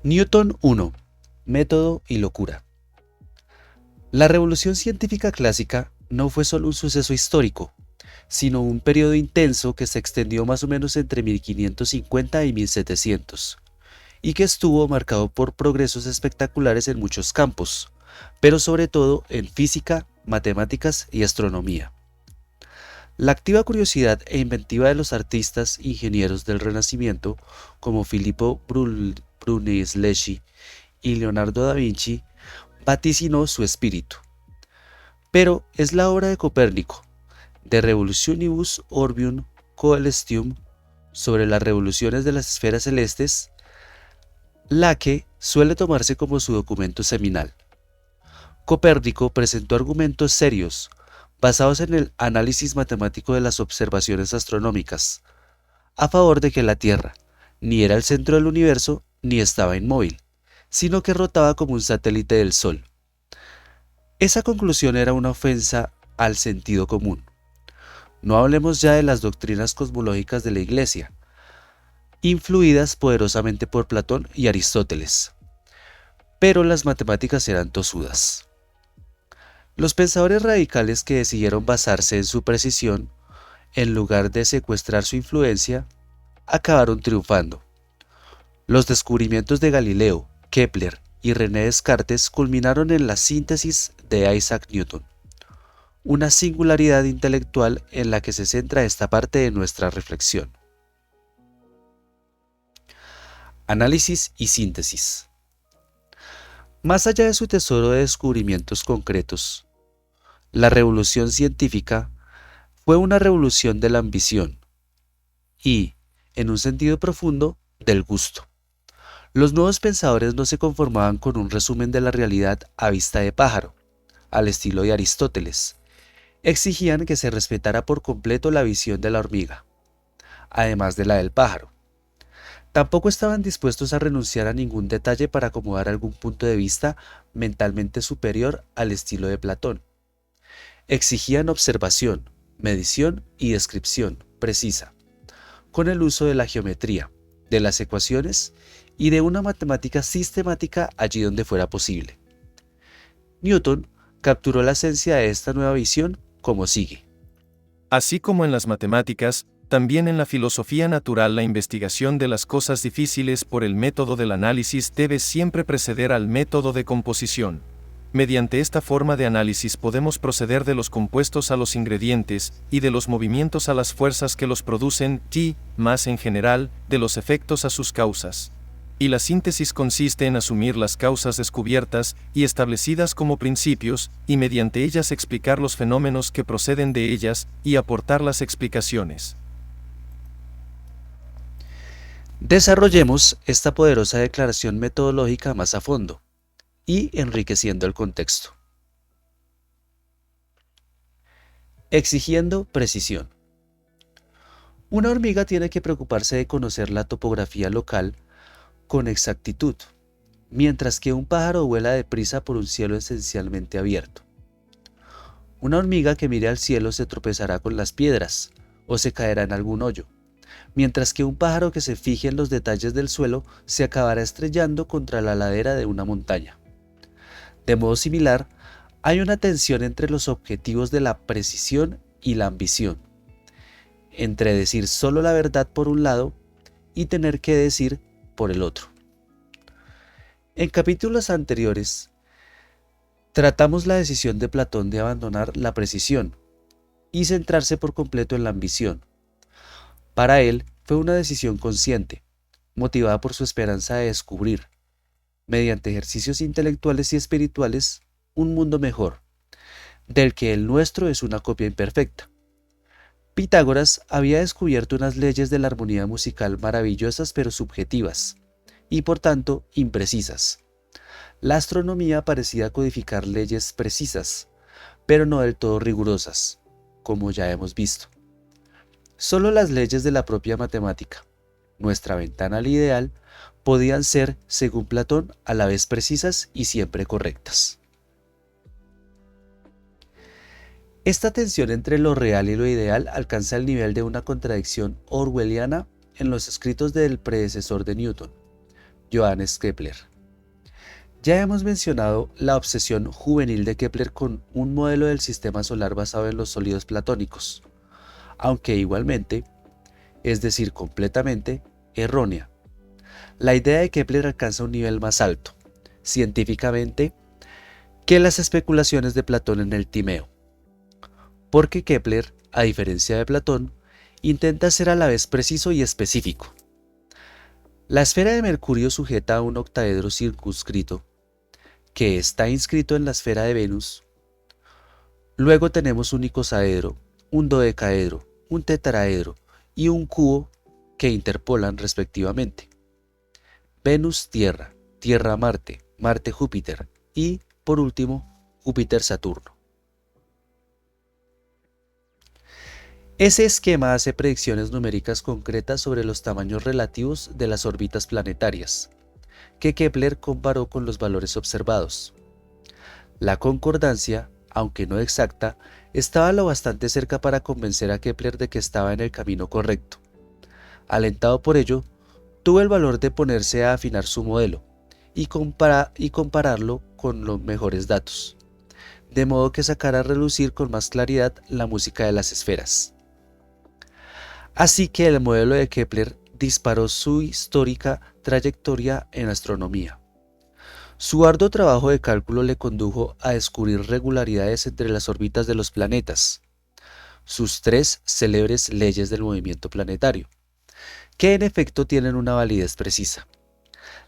Newton 1. Método y locura. La revolución científica clásica no fue solo un suceso histórico, sino un periodo intenso que se extendió más o menos entre 1550 y 1700, y que estuvo marcado por progresos espectaculares en muchos campos, pero sobre todo en física, matemáticas y astronomía. La activa curiosidad e inventiva de los artistas e ingenieros del Renacimiento, como Filippo Brunelleschi y Leonardo da Vinci, vaticinó su espíritu. Pero es la obra de Copérnico, De Revolutionibus Orbium Coelestium, sobre las revoluciones de las esferas celestes, la que suele tomarse como su documento seminal. Copérnico presentó argumentos serios, basados en el análisis matemático de las observaciones astronómicas, a favor de que la Tierra ni era el centro del universo ni estaba inmóvil, sino que rotaba como un satélite del Sol. Esa conclusión era una ofensa al sentido común. No hablemos ya de las doctrinas cosmológicas de la Iglesia, influidas poderosamente por Platón y Aristóteles. Pero las matemáticas eran tosudas. Los pensadores radicales que decidieron basarse en su precisión, en lugar de secuestrar su influencia, acabaron triunfando. Los descubrimientos de Galileo, Kepler y René Descartes culminaron en la síntesis de Isaac Newton, una singularidad intelectual en la que se centra esta parte de nuestra reflexión. Análisis y síntesis. Más allá de su tesoro de descubrimientos concretos, la revolución científica fue una revolución de la ambición y, en un sentido profundo, del gusto. Los nuevos pensadores no se conformaban con un resumen de la realidad a vista de pájaro, al estilo de Aristóteles. Exigían que se respetara por completo la visión de la hormiga, además de la del pájaro. Tampoco estaban dispuestos a renunciar a ningún detalle para acomodar algún punto de vista mentalmente superior al estilo de Platón. Exigían observación, medición y descripción precisa, con el uso de la geometría, de las ecuaciones y de una matemática sistemática allí donde fuera posible. Newton capturó la esencia de esta nueva visión como sigue. Así como en las matemáticas, también en la filosofía natural la investigación de las cosas difíciles por el método del análisis debe siempre preceder al método de composición. Mediante esta forma de análisis podemos proceder de los compuestos a los ingredientes, y de los movimientos a las fuerzas que los producen, y, más en general, de los efectos a sus causas. Y la síntesis consiste en asumir las causas descubiertas y establecidas como principios, y mediante ellas explicar los fenómenos que proceden de ellas, y aportar las explicaciones. Desarrollemos esta poderosa declaración metodológica más a fondo y enriqueciendo el contexto. Exigiendo precisión. Una hormiga tiene que preocuparse de conocer la topografía local con exactitud, mientras que un pájaro vuela deprisa por un cielo esencialmente abierto. Una hormiga que mire al cielo se tropezará con las piedras o se caerá en algún hoyo, mientras que un pájaro que se fije en los detalles del suelo se acabará estrellando contra la ladera de una montaña. De modo similar, hay una tensión entre los objetivos de la precisión y la ambición, entre decir solo la verdad por un lado y tener que decir por el otro. En capítulos anteriores, tratamos la decisión de Platón de abandonar la precisión y centrarse por completo en la ambición. Para él fue una decisión consciente, motivada por su esperanza de descubrir, mediante ejercicios intelectuales y espirituales, un mundo mejor, del que el nuestro es una copia imperfecta. Pitágoras había descubierto unas leyes de la armonía musical maravillosas pero subjetivas, y por tanto imprecisas. La astronomía parecía codificar leyes precisas, pero no del todo rigurosas, como ya hemos visto. Solo las leyes de la propia matemática, nuestra ventana al ideal, podían ser, según Platón, a la vez precisas y siempre correctas. Esta tensión entre lo real y lo ideal alcanza el nivel de una contradicción orwelliana en los escritos del predecesor de Newton, Johannes Kepler. Ya hemos mencionado la obsesión juvenil de Kepler con un modelo del sistema solar basado en los sólidos platónicos, aunque igualmente, es decir, completamente, errónea. La idea de Kepler alcanza un nivel más alto, científicamente, que las especulaciones de Platón en el Timeo, porque Kepler, a diferencia de Platón, intenta ser a la vez preciso y específico. La esfera de Mercurio sujeta a un octaedro circunscrito, que está inscrito en la esfera de Venus. Luego tenemos un icosaedro, un dodecaedro, un tetraedro y un cubo que interpolan respectivamente. Venus-Tierra, Tierra-Marte, Marte-Júpiter y, por último, Júpiter-Saturno. Ese esquema hace predicciones numéricas concretas sobre los tamaños relativos de las órbitas planetarias, que Kepler comparó con los valores observados. La concordancia, aunque no exacta, estaba lo bastante cerca para convencer a Kepler de que estaba en el camino correcto. Alentado por ello, tuvo el valor de ponerse a afinar su modelo y compararlo con los mejores datos, de modo que sacara a relucir con más claridad la música de las esferas. Así que el modelo de Kepler disparó su histórica trayectoria en astronomía. Su arduo trabajo de cálculo le condujo a descubrir regularidades entre las órbitas de los planetas, sus tres célebres leyes del movimiento planetario, que en efecto tienen una validez precisa.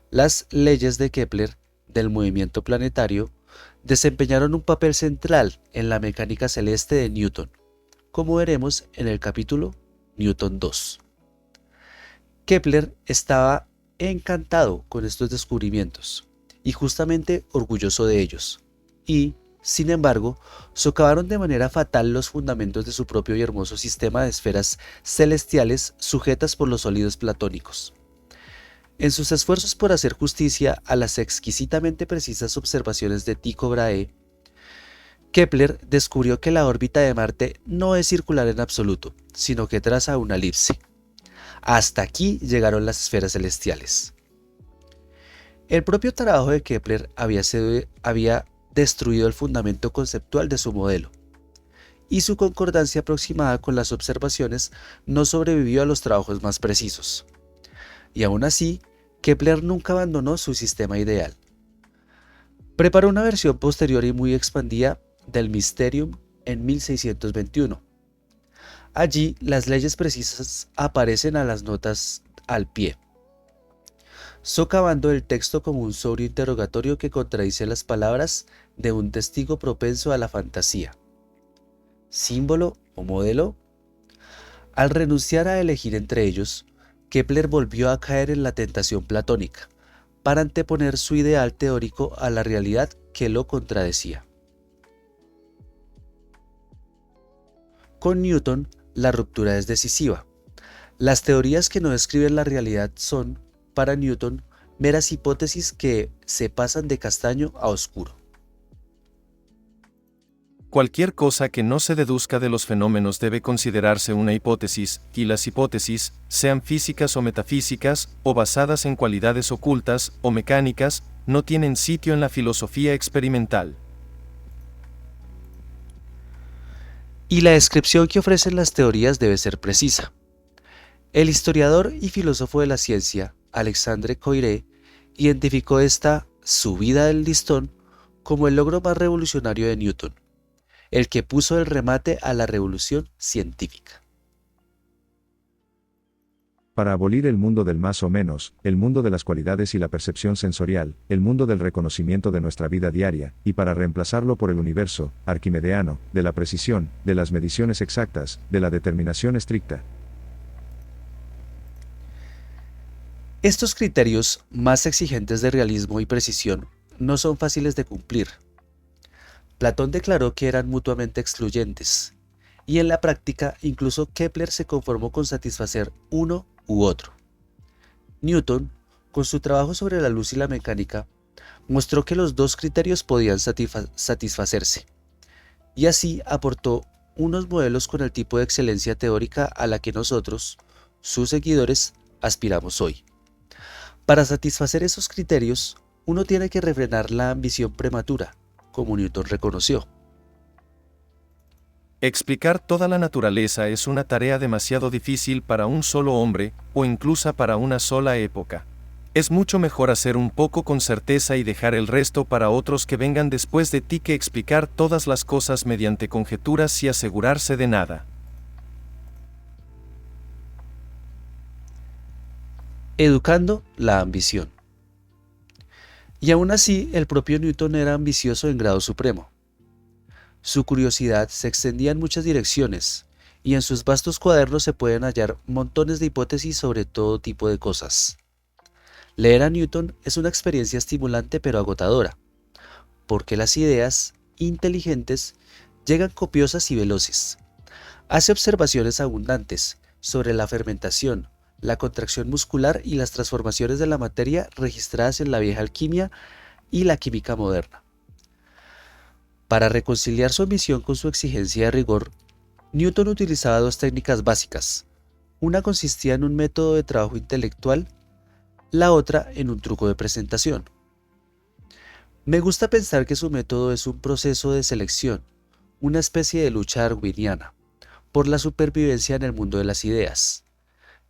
Las leyes de Kepler del movimiento planetario desempeñaron un papel central en la mecánica celeste de Newton, como veremos en el capítulo Newton 2. Kepler estaba encantado con estos descubrimientos y justamente orgulloso de ellos, y, sin embargo, socavaron de manera fatal los fundamentos de su propio y hermoso sistema de esferas celestiales sujetas por los sólidos platónicos. En sus esfuerzos por hacer justicia a las exquisitamente precisas observaciones de Tycho Brahe, Kepler descubrió que la órbita de Marte no es circular en absoluto, sino que traza una elipse. Hasta aquí llegaron las esferas celestiales. El propio trabajo de Kepler había destruido el fundamento conceptual de su modelo, y su concordancia aproximada con las observaciones no sobrevivió a los trabajos más precisos. Y aún así, Kepler nunca abandonó su sistema ideal. Preparó una versión posterior y muy expandida del Mysterium en 1621. Allí las leyes precisas aparecen a las notas al pie, socavando el texto como un sobrio interrogatorio que contradice las palabras de un testigo propenso a la fantasía. ¿Símbolo o modelo? Al renunciar a elegir entre ellos, Kepler volvió a caer en la tentación platónica, para anteponer su ideal teórico a la realidad que lo contradecía. Con Newton, la ruptura es decisiva. Las teorías que no describen la realidad son, para Newton, meras hipótesis que se pasan de castaño a oscuro. Cualquier cosa que no se deduzca de los fenómenos debe considerarse una hipótesis, y las hipótesis, sean físicas o metafísicas, o basadas en cualidades ocultas o mecánicas, no tienen sitio en la filosofía experimental. Y la descripción que ofrecen las teorías debe ser precisa. El historiador y filósofo de la ciencia, Alexandre Koyré, identificó esta subida del listón como el logro más revolucionario de Newton, el que puso el remate a la revolución científica. Para abolir el mundo del más o menos, el mundo de las cualidades y la percepción sensorial, el mundo del reconocimiento de nuestra vida diaria, y para reemplazarlo por el universo arquimedeano, de la precisión, de las mediciones exactas, de la determinación estricta. Estos criterios más exigentes de realismo y precisión no son fáciles de cumplir. Platón declaró que eran mutuamente excluyentes, y en la práctica incluso Kepler se conformó con satisfacer uno u otro. Newton, con su trabajo sobre la luz y la mecánica, mostró que los dos criterios podían satisfacerse, y así aportó unos modelos con el tipo de excelencia teórica a la que nosotros, sus seguidores, aspiramos hoy. Para satisfacer esos criterios, uno tiene que refrenar la ambición prematura, como Newton reconoció. Explicar toda la naturaleza es una tarea demasiado difícil para un solo hombre, o incluso para una sola época. Es mucho mejor hacer un poco con certeza y dejar el resto para otros que vengan después de ti que explicar todas las cosas mediante conjeturas y asegurarse de nada. Educando la ambición. Y aún así, el propio Newton era ambicioso en grado supremo. Su curiosidad se extendía en muchas direcciones, y en sus vastos cuadernos se pueden hallar montones de hipótesis sobre todo tipo de cosas. Leer a Newton es una experiencia estimulante pero agotadora, porque las ideas, inteligentes, llegan copiosas y veloces. Hace observaciones abundantes sobre la fermentación, la contracción muscular y las transformaciones de la materia registradas en la vieja alquimia y la química moderna. Para reconciliar su ambición con su exigencia de rigor, Newton utilizaba dos técnicas básicas. Una consistía en un método de trabajo intelectual, la otra en un truco de presentación. Me gusta pensar que su método es un proceso de selección, una especie de lucha darwiniana, por la supervivencia en el mundo de las ideas.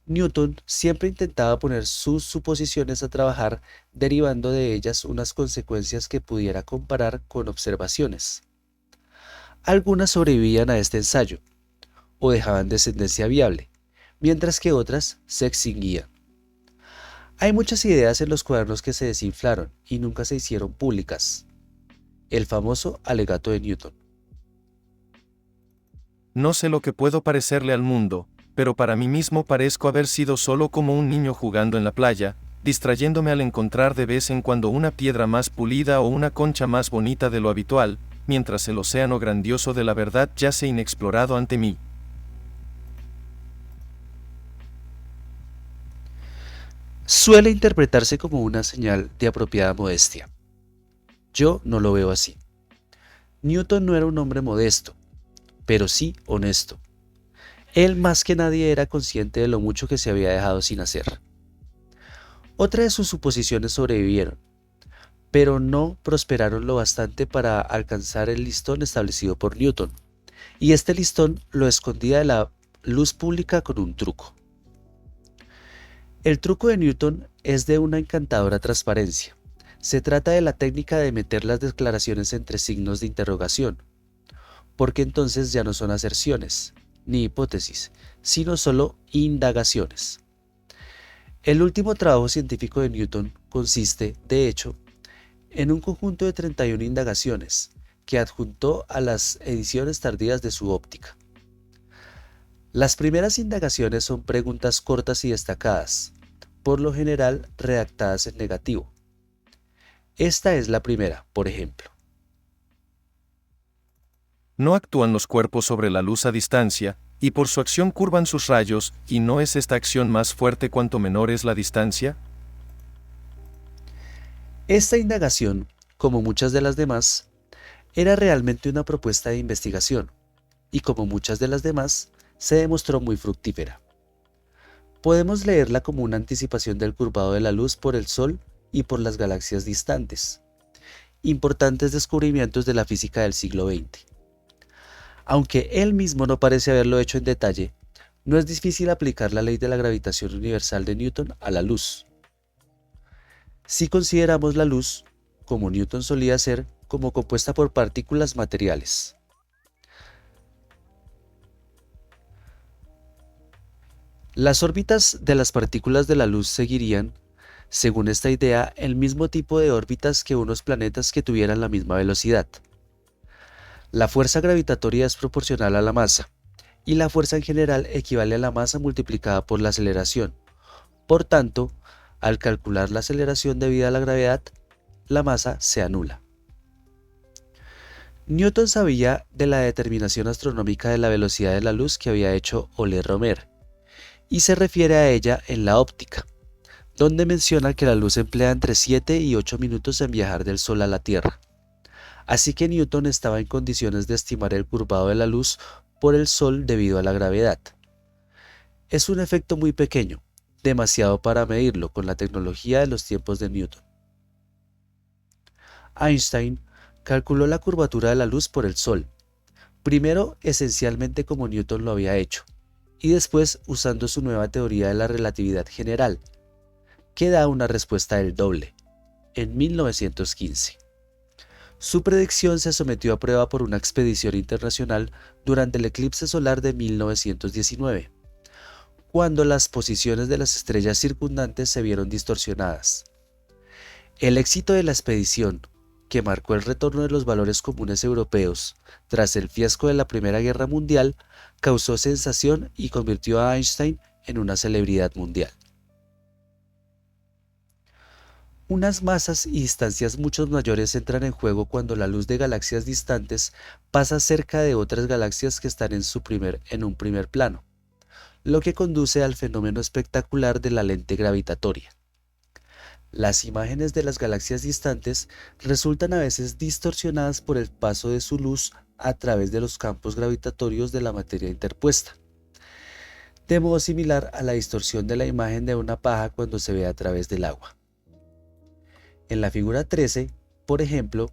Newton siempre intentaba poner sus suposiciones a trabajar, derivando de ellas unas consecuencias que pudiera comparar con observaciones. Algunas sobrevivían a este ensayo, o dejaban descendencia viable, mientras que otras se extinguían. Hay muchas ideas en los cuadernos que se desinflaron y nunca se hicieron públicas. El famoso alegato de Newton. No sé lo que puedo parecerle al mundo, pero para mí mismo parezco haber sido solo como un niño jugando en la playa, distrayéndome al encontrar de vez en cuando una piedra más pulida o una concha más bonita de lo habitual, mientras el océano grandioso de la verdad yace inexplorado ante mí. Suele interpretarse como una señal de apropiada modestia. Yo no lo veo así. Newton no era un hombre modesto, pero sí honesto. Él más que nadie era consciente de lo mucho que se había dejado sin hacer. Otras de sus suposiciones sobrevivieron, pero no prosperaron lo bastante para alcanzar el listón establecido por Newton, y este listón lo escondía de la luz pública con un truco. El truco de Newton es de una encantadora transparencia. Se trata de la técnica de meter las declaraciones entre signos de interrogación, porque entonces ya no son aserciones, ni hipótesis, sino solo indagaciones. El último trabajo científico de Newton consiste, de hecho, en un conjunto de 31 indagaciones que adjuntó a las ediciones tardías de su Óptica. Las primeras indagaciones son preguntas cortas y destacadas, por lo general redactadas en negativo. Esta es la primera, por ejemplo. ¿No actúan los cuerpos sobre la luz a distancia, y por su acción curvan sus rayos, y no es esta acción más fuerte cuanto menor es la distancia? Esta indagación, como muchas de las demás, era realmente una propuesta de investigación, y como muchas de las demás, se demostró muy fructífera. Podemos leerla como una anticipación del curvado de la luz por el Sol y por las galaxias distantes, importantes descubrimientos de la física del siglo XX. Aunque él mismo no parece haberlo hecho en detalle, no es difícil aplicar la ley de la gravitación universal de Newton a la luz. Si consideramos la luz, como Newton solía hacer, como compuesta por partículas materiales. Las órbitas de las partículas de la luz seguirían, según esta idea, el mismo tipo de órbitas que unos planetas que tuvieran la misma velocidad. La fuerza gravitatoria es proporcional a la masa, y la fuerza en general equivale a la masa multiplicada por la aceleración. Por tanto, al calcular la aceleración debida a la gravedad, la masa se anula. Newton sabía de la determinación astronómica de la velocidad de la luz que había hecho Euler-Romer, y se refiere a ella en la óptica, donde menciona que la luz emplea entre 7 y 8 minutos en viajar del Sol a la Tierra. Así que Newton estaba en condiciones de estimar el curvado de la luz por el Sol debido a la gravedad. Es un efecto muy pequeño, demasiado para medirlo con la tecnología de los tiempos de Newton. Einstein calculó la curvatura de la luz por el Sol, primero esencialmente como Newton lo había hecho, y después usando su nueva teoría de la relatividad general, que da una respuesta del doble, en 1915. Su predicción se sometió a prueba por una expedición internacional durante el eclipse solar de 1919, cuando las posiciones de las estrellas circundantes se vieron distorsionadas. El éxito de la expedición, que marcó el retorno de los valores comunes europeos tras el fiasco de la Primera Guerra Mundial, causó sensación y convirtió a Einstein en una celebridad mundial. Unas masas y distancias mucho mayores entran en juego cuando la luz de galaxias distantes pasa cerca de otras galaxias que están en un primer plano, lo que conduce al fenómeno espectacular de la lente gravitatoria. Las imágenes de las galaxias distantes resultan a veces distorsionadas por el paso de su luz a través de los campos gravitatorios de la materia interpuesta, de modo similar a la distorsión de la imagen de una paja cuando se ve a través del agua. En la figura 13, por ejemplo,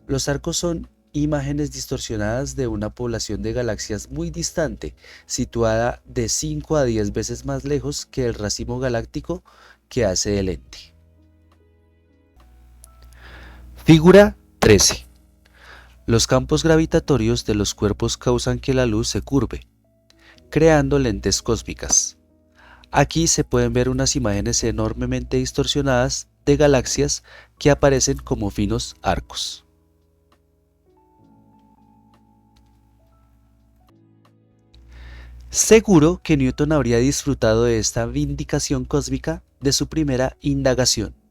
los arcos son imágenes distorsionadas de una población de galaxias muy distante, situada de 5 a 10 veces más lejos que el racimo galáctico que hace de lente. Figura 13. Los campos gravitatorios de los cuerpos causan que la luz se curve, creando lentes cósmicas. Aquí se pueden ver unas imágenes enormemente distorsionadas de galaxias que aparecen como finos arcos. Seguro que Newton habría disfrutado de esta vindicación cósmica de su primera indagación.